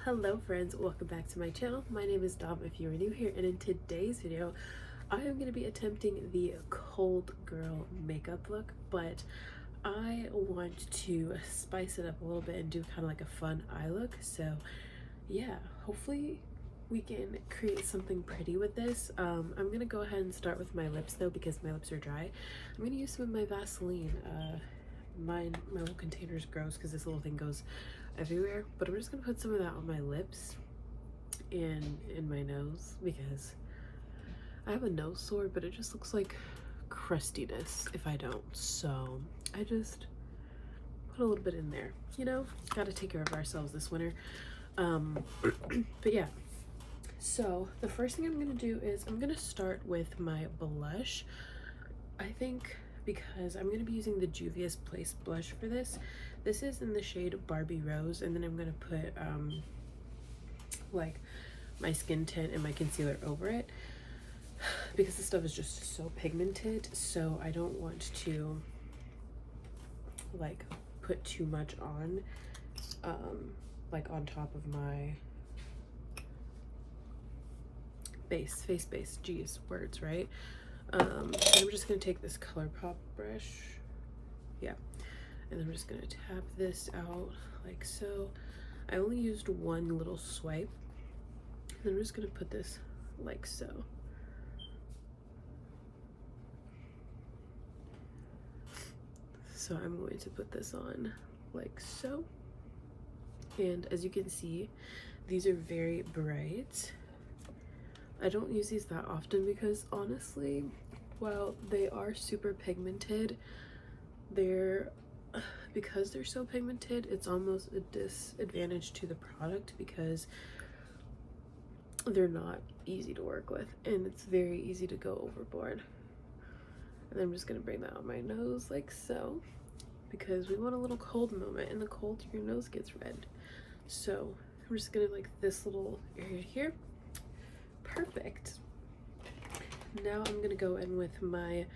Hello friends, welcome back to my channel. My name is Dom if you are new here, and in today's video I am going to be attempting the cold girl makeup look, but I want to spice it up a little bit and do kind of like a fun eye look. So yeah, hopefully we can create something pretty with this. I'm gonna go ahead and start with my lips though, because my lips are dry. I'm gonna use some of my Vaseline. My little container is gross because this little thing goes everywhere, but I'm just gonna put some of that on my lips and in my nose because I have a nose sore, but it just looks like crustiness if I don't. So I just put a little bit in there, you know, gotta take care of ourselves this winter. But yeah, so the first thing I'm gonna do is I'm gonna start with my blush. I think because I'm going to be using the Juvia's Place blush for this. This is in the shade Barbie Rose, and then I'm going to put like my skin tint and my concealer over it because this stuff is just so pigmented, so I don't want to like put too much on like on top of my face base, geez, words, right? I'm just gonna take this ColourPop brush, yeah, and I'm just gonna tap this out like so. I only used one little swipe, and I'm just gonna put this like so. So I'm going to put this on like so, and as you can see, these are very bright. I don't use these that often because honestly, while they are super pigmented, because they're so pigmented, it's almost a disadvantage to the product because they're not easy to work with and it's very easy to go overboard. And I'm just gonna bring that on my nose like so because we want a little cold moment. In the cold, your nose gets red. So I'm just gonna like this little area here. Perfect. Now I'm gonna go in with my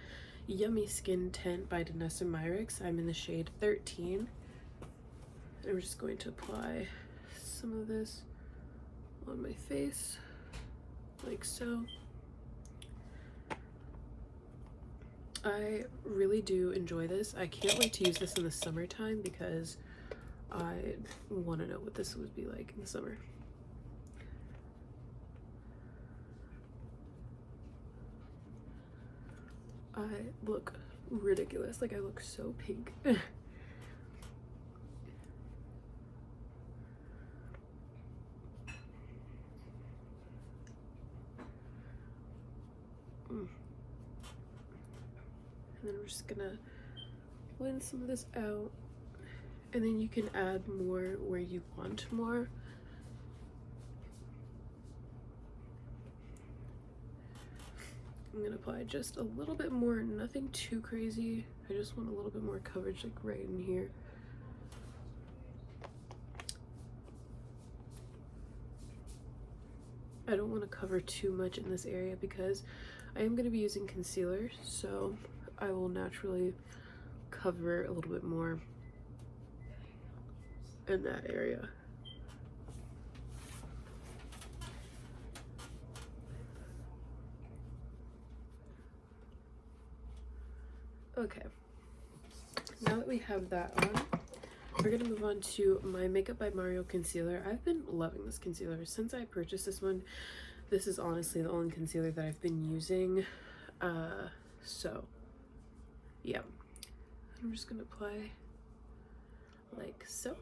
Yummy Skin Tint by Danessa Myricks. I'm in the shade 13. I'm just going to apply some of this on my face like so. I really do enjoy this. I can't wait to use this in the summertime because I want to know what this would be like in the summer. I look ridiculous, like I look so pink. And then I'm just gonna blend some of this out, and then you can add more where you want more. I'm gonna apply just a little bit more, nothing too crazy. I just want a little bit more coverage like right in here. I don't want to cover too much in this area because I am going to be using concealer, so I will naturally cover a little bit more in that area. Okay, now that we have that on, we're gonna move on to my Makeup by Mario concealer. I've been loving this concealer since I purchased this one. This is honestly the only concealer that I've been using. So yeah, I'm just gonna apply like so.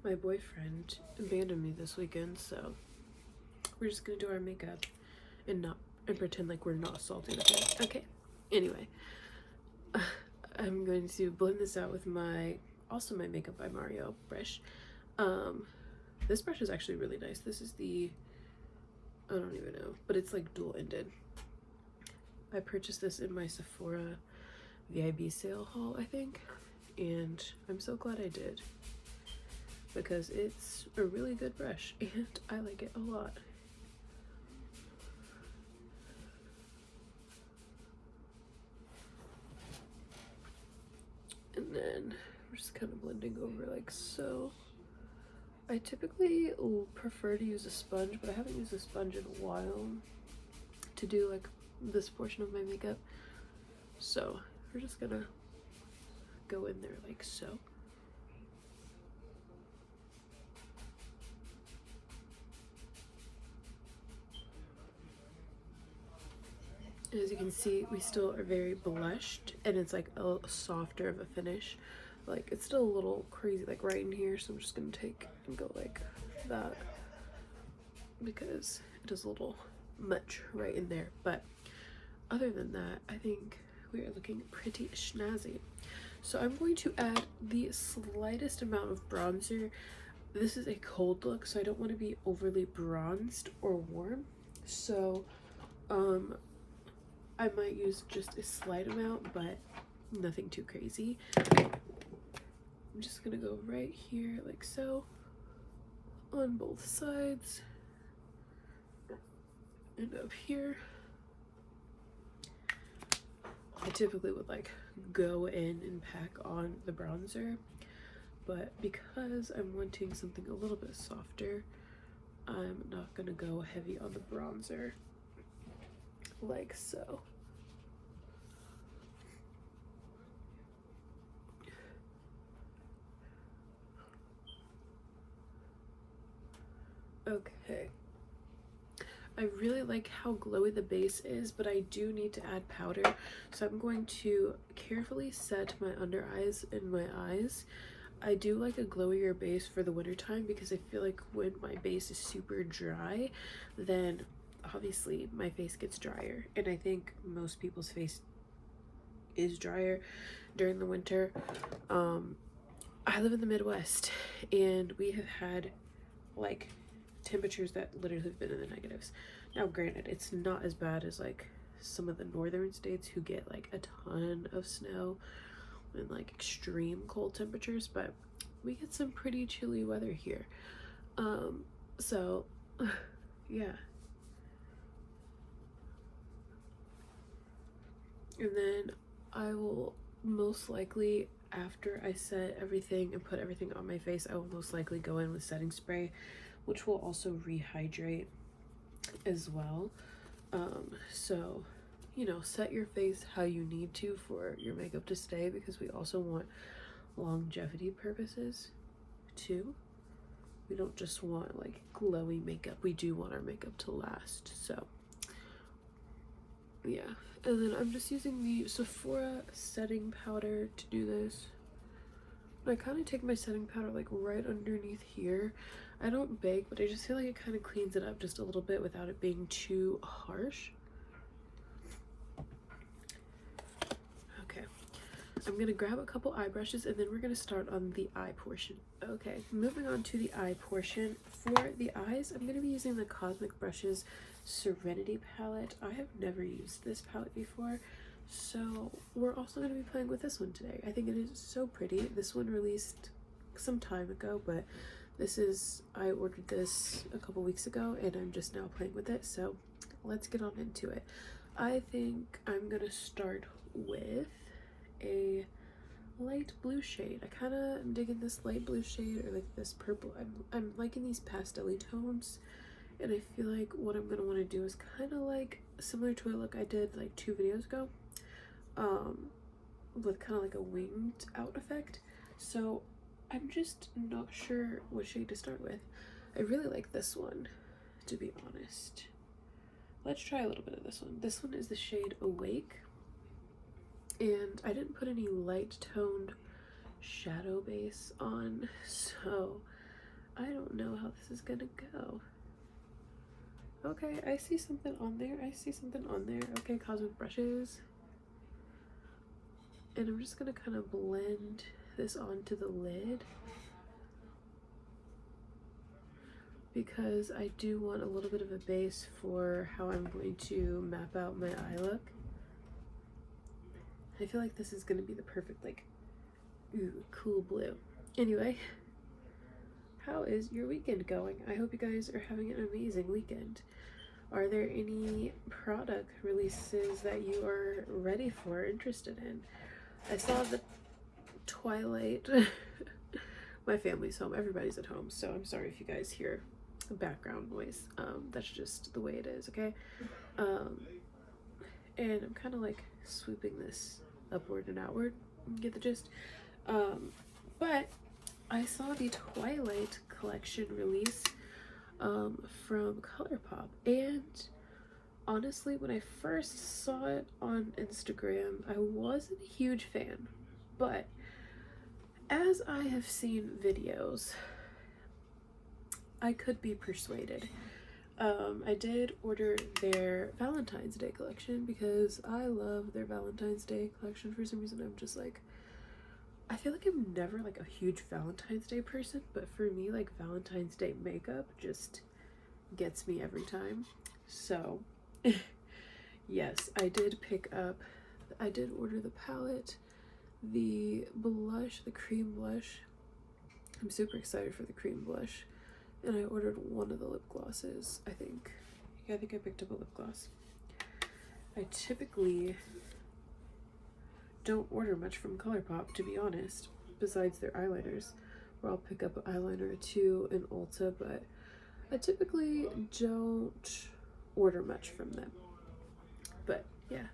My boyfriend abandoned me this weekend, so we're just gonna do our makeup and pretend like we're not salty with it. Okay, anyway, I'm going to blend this out with my Makeup by Mario brush. This brush is actually really nice. This is the, I don't even know, but it's like dual-ended. I purchased this in my Sephora VIB sale haul, I think, and I'm so glad I did because it's a really good brush and I like it a lot. just kind of blending over like so. I typically prefer to use a sponge, but I haven't used a sponge in a while to do like this portion of my makeup. So we're just gonna go in there like so. As you can see, we still are very blushed, and it's like a softer of a finish. Like it's still a little crazy like right in here, so I'm just gonna take and go like that because it is a little much right in there. But other than that, I think we are looking pretty snazzy. So I'm going to add the slightest amount of bronzer. This is a cold look, so I don't want to be overly bronzed or warm. So I might use just a slight amount, but nothing too crazy. I'm just gonna go right here like so on both sides and up here. I typically would like go in and pack on the bronzer, but because I'm wanting something a little bit softer, I'm not gonna go heavy on the bronzer like so. Okay. I really like how glowy the base is, but I do need to add powder. So I'm going to carefully set my under eyes and my eyes. I do like a glowier base for the winter time because I feel like when my base is super dry, then obviously my face gets drier. And I think most people's face is drier during the winter. I live in the Midwest, and we have had like temperatures that literally have been in the negatives. Now granted, it's not as bad as like some of the northern states who get like a ton of snow and like extreme cold temperatures, but we get some pretty chilly weather here. So yeah. And then I will most likely, after I set everything and put everything on my face, I will most likely go in with setting spray, which will also rehydrate as well. So, you know, set your face how you need to for your makeup to stay, because we also want longevity purposes too. We don't just want like glowy makeup, we do want our makeup to last. So yeah, and then I'm just using the Sephora setting powder to do this. I kind of take my setting powder like right underneath here. I don't bake, but I just feel like it kind of cleans it up just a little bit without it being too harsh. Okay, I'm gonna grab a couple eye brushes and then we're gonna start on the eye portion. Okay, moving on to the eye portion. For the eyes, I'm gonna be using the Cosmic Brushes Serenity palette. I have never used this palette before, so we're also going to be playing with this one today. I think it is so pretty. This one released some time ago, but I ordered this a couple weeks ago and I'm just now playing with it, so let's get on into it. I think I'm going to start with a light blue shade. I kind of am digging this light blue shade, or like this purple. I'm liking these pastel-y tones. And I feel like what I'm gonna want to do is kind of like similar to a look I did like 2 videos ago, with kind of like a winged out effect. So I'm just not sure what shade to start with. I really like this one, to be honest. Let's try a little bit of this one. This one is the shade Awake, and I didn't put any light toned shadow base on, so I don't know how this is gonna go. Okay, I see something on there. Okay, Cosmic Brushes. And I'm just gonna kind of blend this onto the lid, because I do want a little bit of a base for how I'm going to map out my eye look. I feel like this is gonna be the perfect like cool blue. Anyway, how is your weekend going? I hope you guys are having an amazing weekend. Are there any product releases that you are ready for, interested in? I saw that Twilight. My family's home, everybody's at home, so I'm sorry if you guys hear background noise. That's just the way it is, okay? And I'm kind of like swooping this upward and outward. You get the gist? But I saw the Twilight collection release from ColourPop, and honestly, when I first saw it on Instagram, I wasn't a huge fan, but as I have seen videos, I could be persuaded. I did order their Valentine's Day collection because I love their Valentine's Day collection. For some reason, I'm just like, I feel like I'm never like a huge Valentine's Day person, but for me, like, Valentine's Day makeup just gets me every time. So yes, I did order the palette, the blush, the cream blush. I'm super excited for the cream blush. And I ordered one of the lip glosses, I think. Yeah, I think I picked up a lip gloss. I typically don't order much from ColourPop, to be honest, besides their eyeliners, where I'll pick up an eyeliner or two in Ulta, but I typically don't order much from them. But yeah.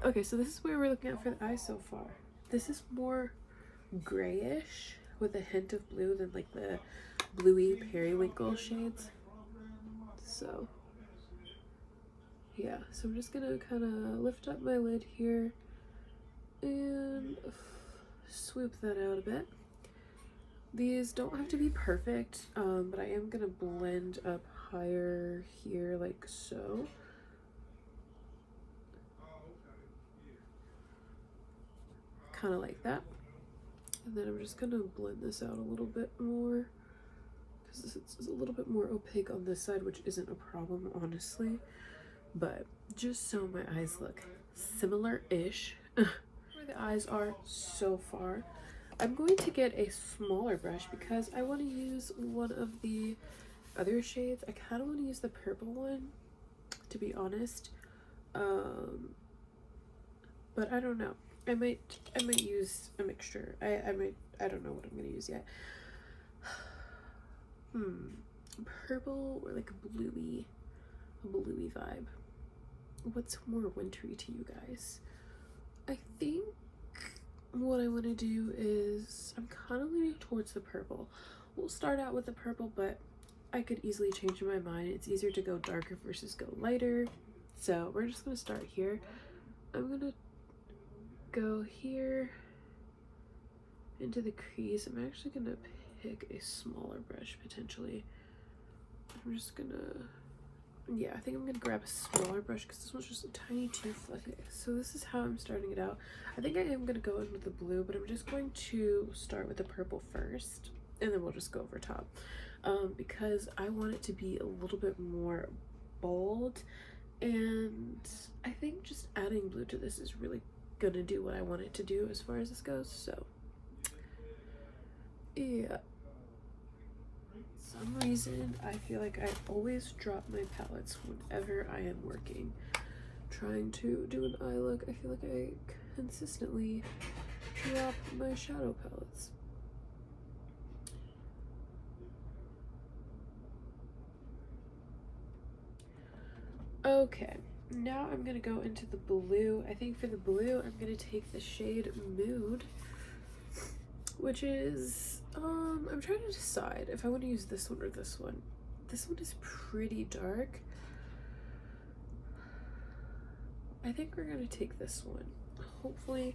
Okay, so this is where we're looking at for the eyes so far. This is more grayish with a hint of blue than like the bluey periwinkle shades. So yeah, so I'm just gonna kind of lift up my lid here and swoop that out a bit. These don't have to be perfect, but I am gonna blend up higher here like so. Kind of like that. And then I'm just gonna blend this out a little bit more because this is a little bit more opaque on this side, which isn't a problem, honestly. But just so my eyes look similar-ish where the eyes are so far, I'm going to get a smaller brush because I want to use one of the other shades. I kind of want to use the purple one, to be honest. But I don't know. I might use a mixture. I don't know what I'm gonna use yet. Purple or like a bluey vibe. What's more wintry to you guys? I think what I want to do is I'm kind of leaning towards the purple. We'll start out with the purple, but I could easily change my mind. It's easier to go darker versus go lighter. So we're just gonna start here. I'm gonna go here into the crease. I'm actually gonna pick a smaller brush potentially. I'm just gonna, yeah, I think I'm gonna grab a smaller brush because this one's just a tiny too fluffy. So this is how I'm starting it out. I think I am gonna go in with the blue, but I'm just going to start with the purple first, and then we'll just go over top, because I want it to be a little bit more bold, and I think just adding blue to this is really gonna do what I want it to do as far as this goes. So yeah, some reason I feel like I always drop my palettes whenever I am working, trying to do an eye look. I feel like I consistently drop my shadow palettes. Okay, now I'm gonna go into the blue. I think for the blue, I'm gonna take the shade Mood, which is, I'm trying to decide if I want to use this one or this one. This one is pretty dark. I think we're gonna take this one. Hopefully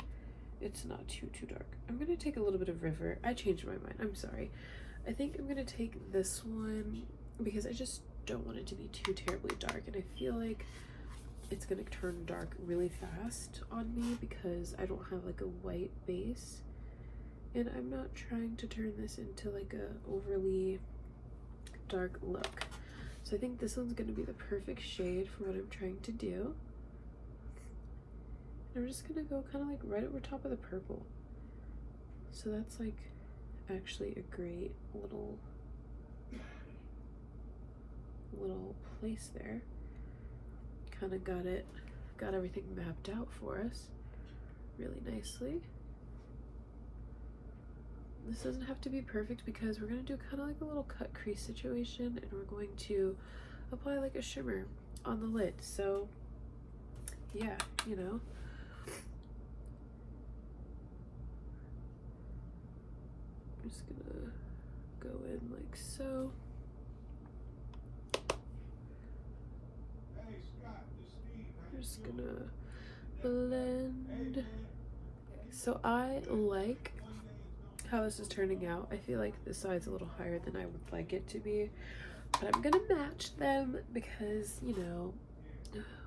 it's not too dark. I'm gonna take a little bit of River. I changed my mind, I'm sorry. I think I'm gonna take this one because I just don't want it to be too terribly dark, and I feel like it's gonna turn dark really fast on me because I don't have like a white base, and I'm not trying to turn this into like a overly dark look. So I think this one's gonna be the perfect shade for what I'm trying to do. And I'm just gonna go kind of like right over top of the purple. So that's like actually a great little place there. Kind of got everything mapped out for us really nicely. this doesn't have to be perfect because we're going to do kind of like a little cut crease situation, and we're going to apply like a shimmer on the lid. So yeah, you know, I'm just gonna go in like so. I'm just gonna blend. So I like how this is turning out. I feel like this side's a little higher than I would like it to be, but I'm gonna match them because, you know,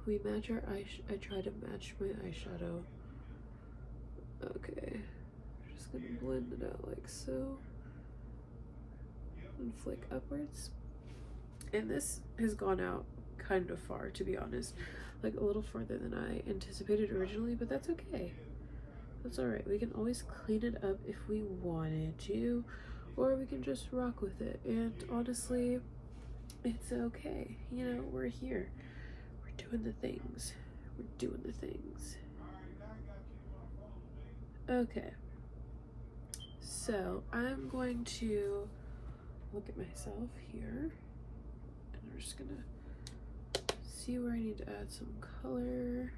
we match our I try to match my eyeshadow. Okay, I'm just gonna blend it out like so and flick upwards. And this has gone out kind of far, to be honest, like a little farther than I anticipated originally, but that's okay. That's all right. We can always clean it up if we wanted to, or we can just rock with it. And honestly, it's okay. You know, we're here. We're doing the things. We're doing the things. Okay. So I'm going to look at myself here, and I'm just gonna see where I need to add some color.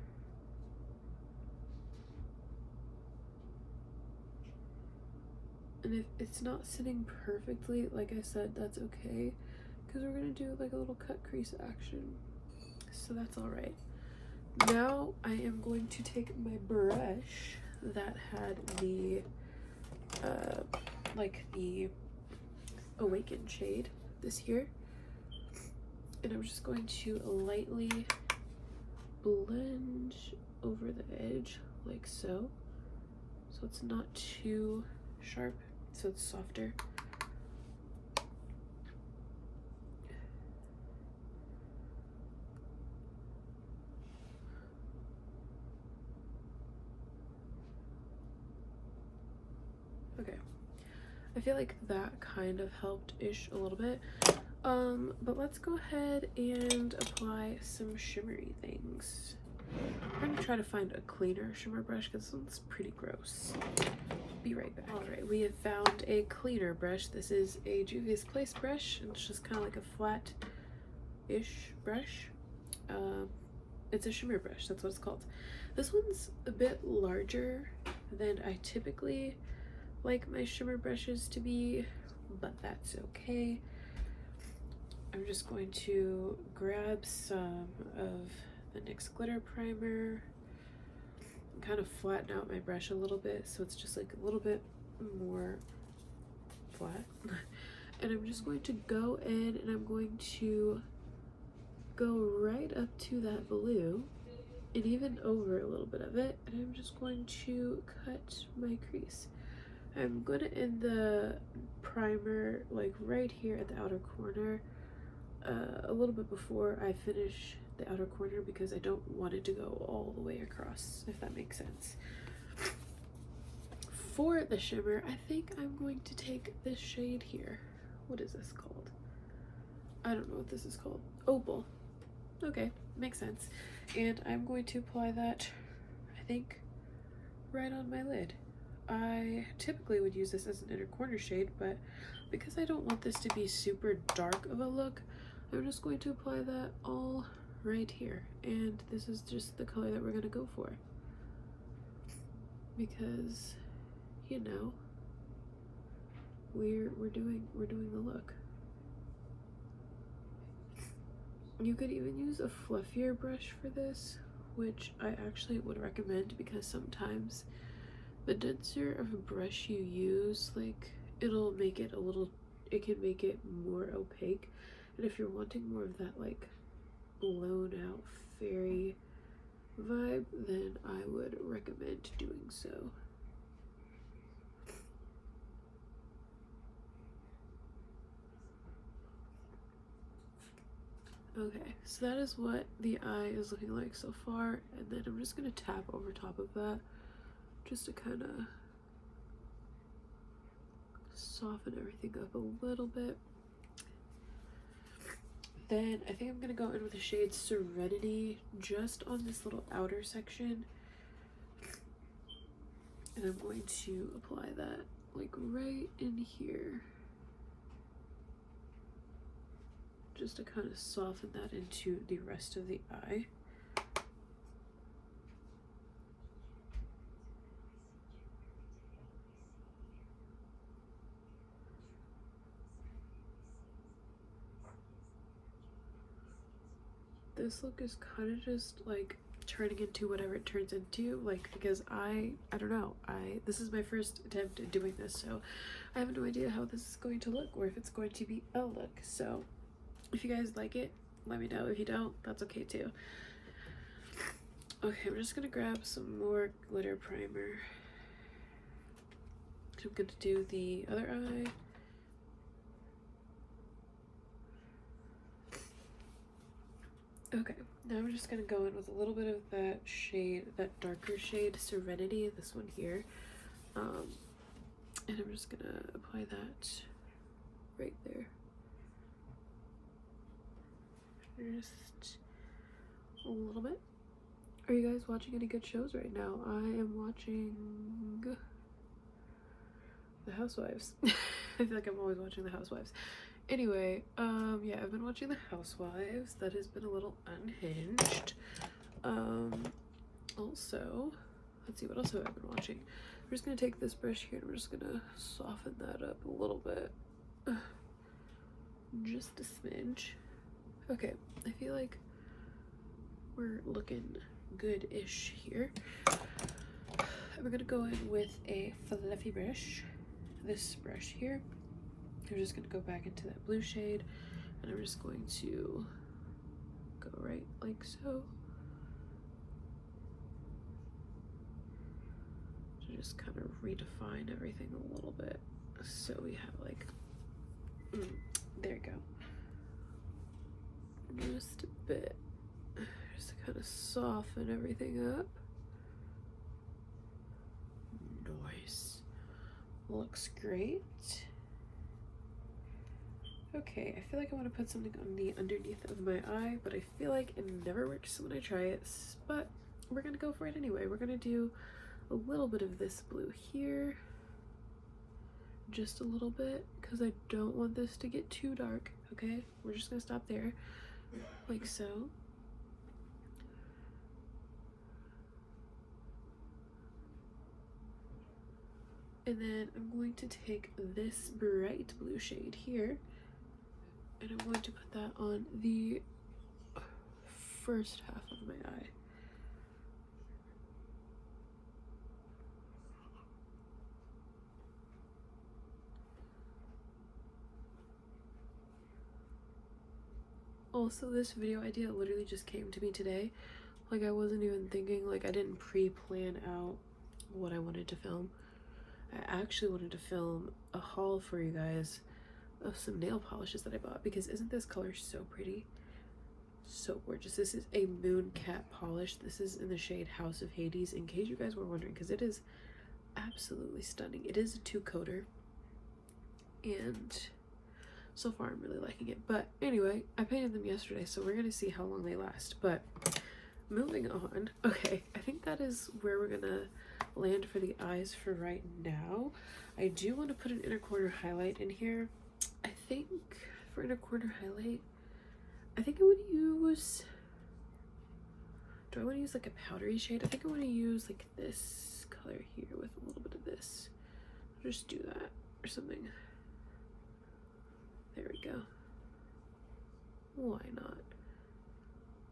And if it's not sitting perfectly, like I said, that's okay, because we're gonna do like a little cut crease action, so that's all right. Now I am going to take my brush that had the like the Awaken shade this here, and I'm just going to lightly blend over the edge like so it's not too sharp, so it's softer. Okay, I feel like that kind of helped-ish a little bit. But let's go ahead and apply some shimmery things. I'm gonna try to find a cleaner shimmer brush because this one's pretty gross. Be right back. Alright, we have found a cleaner brush. This is a Juvia's Place brush, and it's just kind of like a flat-ish brush. It's a shimmer brush, that's what it's called. This one's a bit larger than I typically like my shimmer brushes to be, but that's okay. I'm just going to grab some of the NYX glitter primer and kind of flatten out my brush a little bit so it's just like a little bit more flat. And I'm just going to go in and I'm going to go right up to that blue and even over a little bit of it, and I'm just going to cut my crease. I'm going to end the primer like right here at the outer corner, a little bit before I finish the outer corner because I don't want it to go all the way across, if that makes sense. For the shimmer, I think I'm going to take this shade here. What is this called? I don't know what this is called. Opal. Okay, makes sense. And I'm going to apply that, I think, right on my lid. I typically would use this as an inner corner shade, but because I don't want this to be super dark of a look, I'm just going to apply that all right here. And this is just the color that we're gonna go for, because, you know, we're doing the look. You could even use a fluffier brush for this, which I actually would recommend, because sometimes the denser of a brush you use, like, it'll make it a little, it can make it more opaque. And if you're wanting more of that like blown out fairy vibe, then I would recommend doing so. Okay, so that is what the eye is looking like so far, and then I'm just gonna tap over top of that just to kind of soften everything up a little bit. Then I think I'm gonna go in with the shade Serenity just on this little outer section, and I'm going to apply that like right in here, just to kind of soften that into the rest of the eye. This look is kind of just like turning into whatever it turns into, like, because I don't know, this is my first attempt at doing this, so I have no idea how this is going to look or if it's going to be a look. So if you guys like it, let me know. If you don't, that's okay too. Okay, I'm just gonna grab some more glitter primer. I'm gonna do the other eye. Okay, now I'm just gonna go in with a little bit of that shade, that darker shade, Serenity, this one here. And I'm just gonna apply that right there. Just a little bit. Are you guys watching any good shows right now? I am watching The Housewives. I feel like I'm always watching The Housewives. Anyway, yeah, I've been watching The Housewives. That has been a little unhinged. Also, let's see, what else have I been watching? I'm just gonna take this brush here and we're just gonna soften that up a little bit. Just a smidge. Okay, I feel like we're looking good-ish here. We're gonna go in with a fluffy brush, this brush here. I'm just gonna go back into that blue shade and I'm just going to go right like so. To just kind of redefine everything a little bit. So we have like, there you go. Just a bit, just to kind of soften everything up. Nice, looks great. Okay, I feel like I want to put something on the underneath of my eye, but I feel like it never works when I try it, but we're gonna go for it anyway. We're gonna do a little bit of this blue here, just a little bit, because I don't want this to get too dark. Okay, we're just gonna stop there, like so. And then I'm going to take this bright blue shade here and I'm going to put that on the first half of my eye. Also, this video idea literally just came to me today. Like, I wasn't even thinking, like, I didn't pre-plan out what I wanted to film. I actually wanted to film a haul for you guys of some nail polishes that I bought, because isn't this color so pretty? So gorgeous. This is a moon cat polish. This is in the shade House of Hades, in case you guys were wondering, because it is absolutely stunning. It is a 2-coater and so far I'm really liking it. But anyway, I painted them yesterday, so we're gonna see how long they last. But moving on. Okay, I think that is where we're gonna land for the eyes for right now. I do want to put an inner corner highlight in here. I think for inner corner highlight, I think I would use, do I want to use like a powdery shade? I think I want to use like this color here with a little bit of this. Just do that or something. There we go. Why not?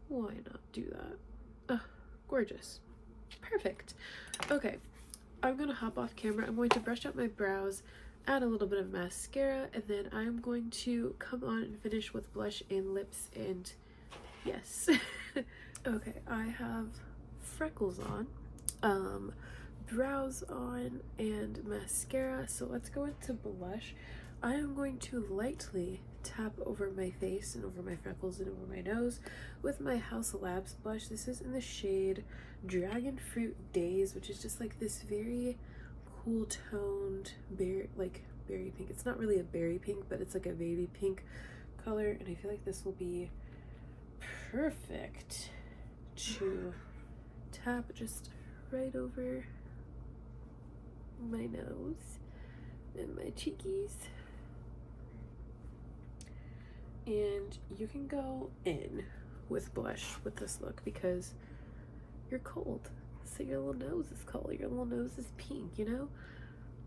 Why not do that? Gorgeous. Perfect. Okay, I'm gonna hop off camera. I'm going to brush up my brows, add a little bit of mascara, and then I'm going to come on and finish with blush and lips, and yes. Okay, I have freckles on, brows on, and mascara, so let's go into blush. I am going to lightly tap over my face and over my freckles and over my nose with my House Labs blush. This is in the shade Dragon Fruit Days, which is just like this very cool toned berry pink. It's not really a berry pink, but it's like a baby pink color, and I feel like this will be perfect to tap just right over my nose. and my cheekies. And you can go in with blush with this look because you're cold. So your little nose is cold, your little nose is pink, you know?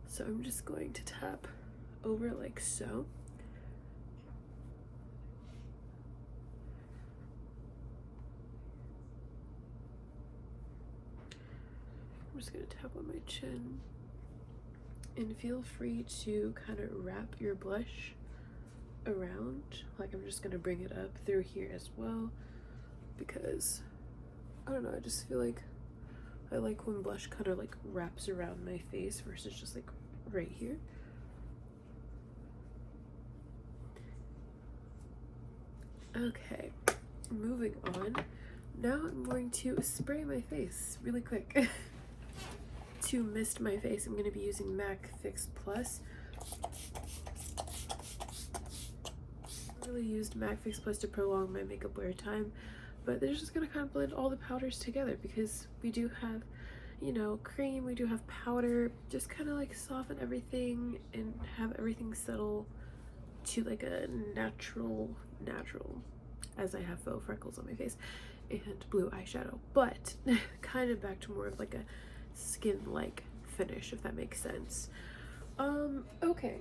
So I'm just going to tap over like so. I'm just gonna tap on my chin. And feel free to kind of wrap your blush around. Like I'm just gonna bring it up through here as well because I don't know, I just feel like I like when blush kind of like wraps around my face versus just like right here. Okay, moving on. Now I'm going to spray my face really quick. To mist my face, I'm going to be using MAC Fix Plus. I really used MAC Fix Plus to prolong my makeup wear time, but they're just going to kind of blend all the powders together because we do have, you know, cream, we do have powder, just kind of like soften everything and have everything settle to like a natural, as I have faux freckles on my face and blue eyeshadow, but kind of back to more of like a skin-like finish, if that makes sense. Okay,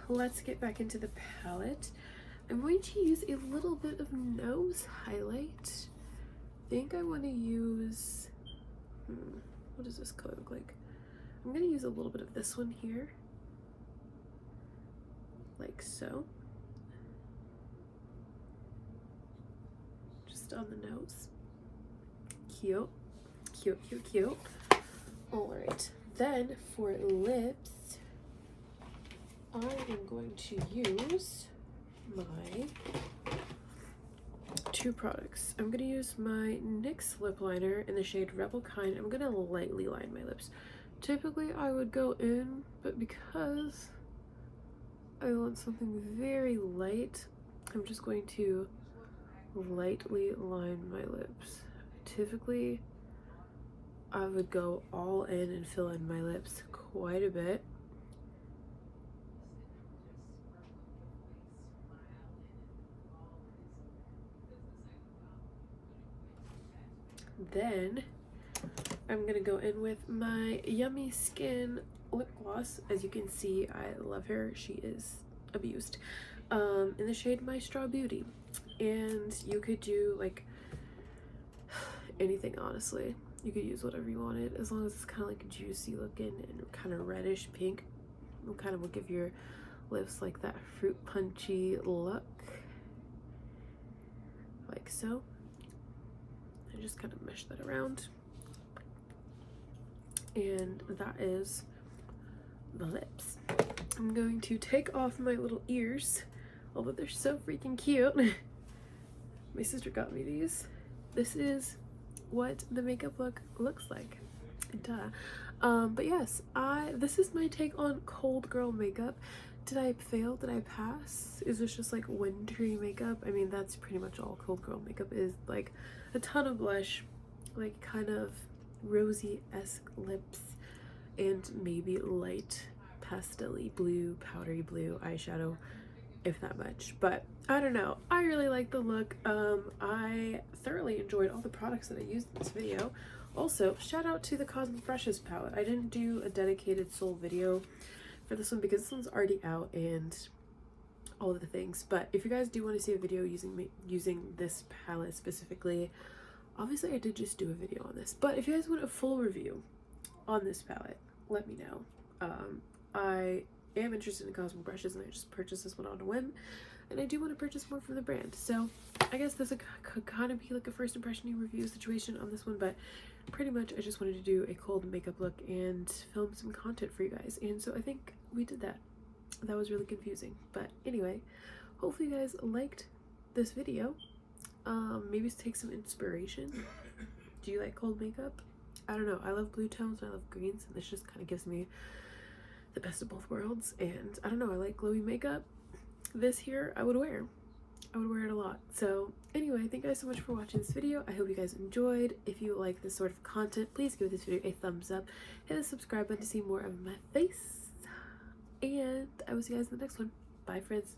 let's get back into the palette. I'm going to use a little bit of nose highlight. I think I want to use, what does this color look like? I'm going to use a little bit of this one here, like so. Just on the nose. Cute, cute, cute, cute. All right, then for lips, I am going to use my two products. I'm gonna use my NYX lip liner in the shade Rebel Kind. I'm gonna lightly line my lips. Typically I would go in, but because I want something very light, I'm just going to lightly line my lips. Typically I would go all in and fill in my lips quite a bit. Then I'm gonna go in with my Yummy Skin lip gloss. As you can see, I love her. She is abused. In the shade My Straw Beauty. And you could do like anything, honestly. You could use whatever you wanted as long as it's kind of like juicy looking and kind of reddish pink. It kind of will give your lips like that fruit punchy look, like so. I just kind of mesh that around, and that is the lips. I'm going to take off my little ears, although they're so freaking cute. My sister got me these. This is what the makeup look looks like. Duh. But yes, this is my take on cold girl makeup. Did I fail? Did I pass? Is this just like wintry makeup? I mean, that's pretty much all cold girl makeup is, like a ton of blush, like kind of rosy-esque lips, and maybe light pastel-y blue, powdery blue eyeshadow, if that much. But I don't know, I really like the look. I thoroughly enjoyed all the products that I used in this video. Also, shout out to the Cosmic Brushes palette. I didn't do a dedicated sole video for this one because this one's already out and all of the things, but if you guys do want to see a video using this palette specifically, obviously I did just do a video on this, but if you guys want a full review on this palette, let me know. I am interested in Cosmic Brushes and I just purchased this one on a whim, and I do want to purchase more from the brand, so I guess this could kind of be like a first impression review situation on this one, but pretty much I just wanted to do a cold makeup look and film some content for you guys, and so I think we did that. That was really confusing, but anyway, hopefully you guys liked this video. Maybe take some inspiration. Do you like cold makeup? I don't know, I love blue tones and I love greens, and this just kind of gives me the best of both worlds. And I don't know, I like glowy makeup. This here I would wear it a lot. So anyway, thank you guys so much for watching this video. I hope you guys enjoyed. If you like this sort of content, please give this video a thumbs up, hit the subscribe button to see more of my face. and I will see you guys in the next one. Bye, friends.